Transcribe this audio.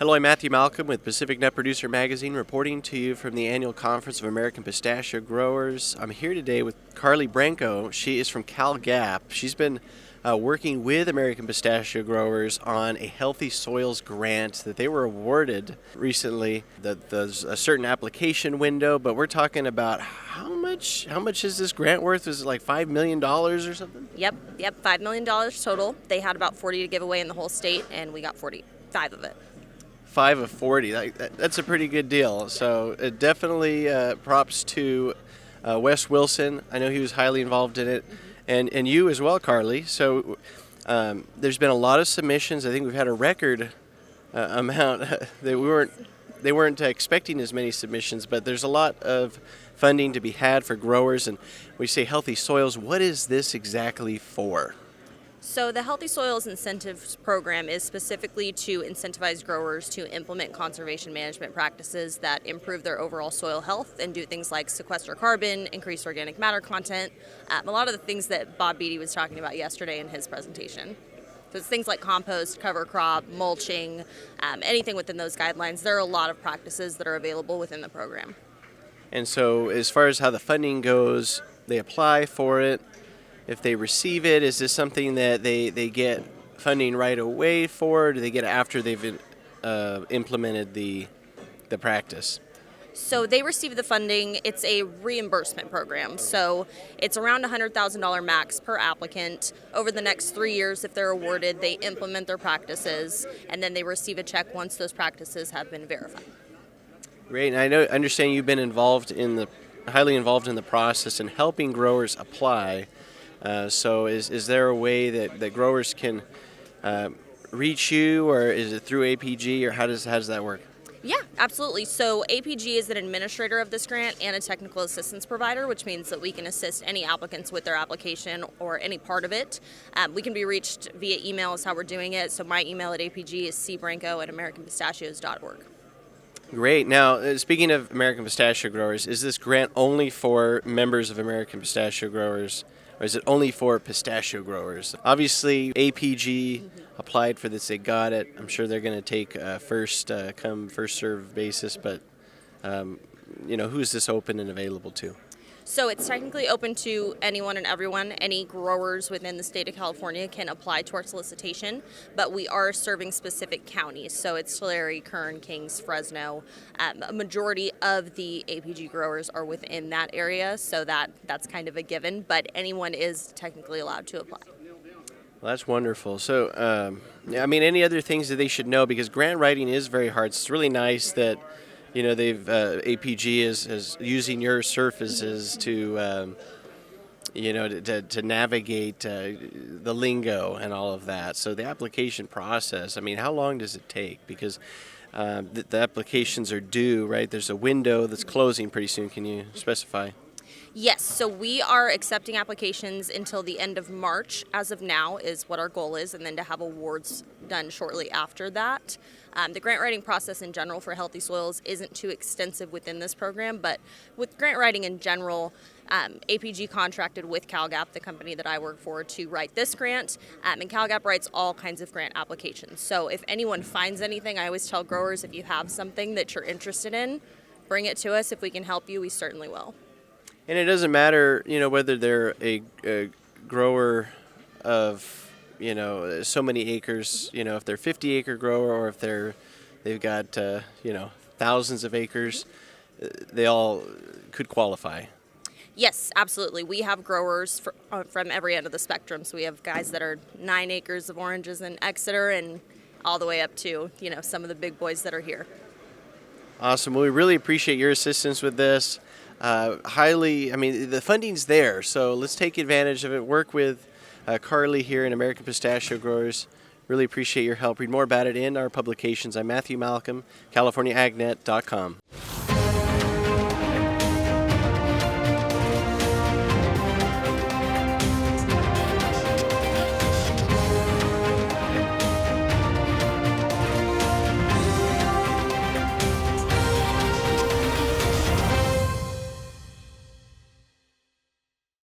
Hello, I'm Matthew Malcolm with Pacific Nut Producer Magazine, reporting to you from the annual conference of American Pistachio Growers. I'm here today with Carlee Branco. She is from CalG.A.P. She's been working with American Pistachio Growers on a Healthy Soils grant that they were awarded recently. There's a certain application window, but we're talking about how much is this grant worth? Is it like $5 million or something? Yep, $5 million total. They had about 40 to give away in the whole state, and we got 45 of it. 5 of 40. That's a pretty good deal. So definitely props to Wes Wilson. I know he was highly involved in it, and you as well, Carlee. So there's been a lot of submissions. I think we've had a record amount. They weren't expecting as many submissions, but there's a lot of funding to be had for growers. And we say Healthy Soils. What is this exactly for? So the Healthy Soils Incentives Program is specifically to incentivize growers to implement conservation management practices that improve their overall soil health and do things like sequester carbon, increase organic matter content, a lot of the things that Bob Beatty was talking about yesterday in his presentation. So it's things like compost, cover crop, mulching, anything within those guidelines. There are a lot of practices that are available within the program. And so as far as how the funding goes, they apply for it. If they receive it, is this something that they get funding right away for? Or do they get it after they've implemented the practice? So they receive the funding. It's a reimbursement program. So it's around $100,000 max per applicant. Over the next 3 years, if they're awarded, they implement their practices, and then they receive a check once those practices have been verified. Great. And I understand you've been highly involved in the process and helping growers apply. So is there a way that growers can reach you, or is it through APG, or how does that work? Yeah, absolutely. So APG is an administrator of this grant and a technical assistance provider, which means that we can assist any applicants with their application or any part of it. We can be reached via email is how we're doing it. So my email at APG is cbranco@americanpistachios.org. Great. Now, speaking of American Pistachio Growers, is this grant only for members of American Pistachio Growers, or is it only for pistachio growers? Obviously, APG applied for this. They got it. I'm sure they're going to take a first come, first serve basis, but who is this open and available to? So it's technically open to anyone and everyone. Any growers within the state of California can apply to our solicitation, but we are serving specific counties. So it's Tulare, Kern, Kings, Fresno. A majority of the APG growers are within that area, so that's kind of a given, but anyone is technically allowed to apply. Well, that's wonderful. So, any other things that they should know? Because grant writing is very hard. It's really nice that they've APG is using your surfaces to to navigate the lingo and all of that. So the application process, how long does it take? Because the applications are due, right? There's a window that's closing pretty soon. Can you specify? Yes, so we are accepting applications until the end of March, as of now, is what our goal is, and then to have awards done shortly after that. The grant writing process in general for Healthy Soils isn't too extensive within this program, but with grant writing in general, APG contracted with CalG.A.P, the company that I work for, to write this grant, and CalG.A.P writes all kinds of grant applications. So if anyone finds anything, I always tell growers, if you have something that you're interested in, bring it to us. If we can help you, we certainly will. And it doesn't matter, whether they're a grower of, so many acres, if they're 50-acre grower or if they've got, thousands of acres, they all could qualify. Yes, absolutely. We have growers from every end of the spectrum. So we have guys that are 9 acres of oranges in Exeter and all the way up to, some of the big boys that are here. Awesome. Well, we really appreciate your assistance with this. The funding's there, so let's take advantage of it. Work with Carlee here in American Pistachio Growers. Really appreciate your help. Read more about it in our publications. I'm Matthew Malcolm, CaliforniaAgNet.com.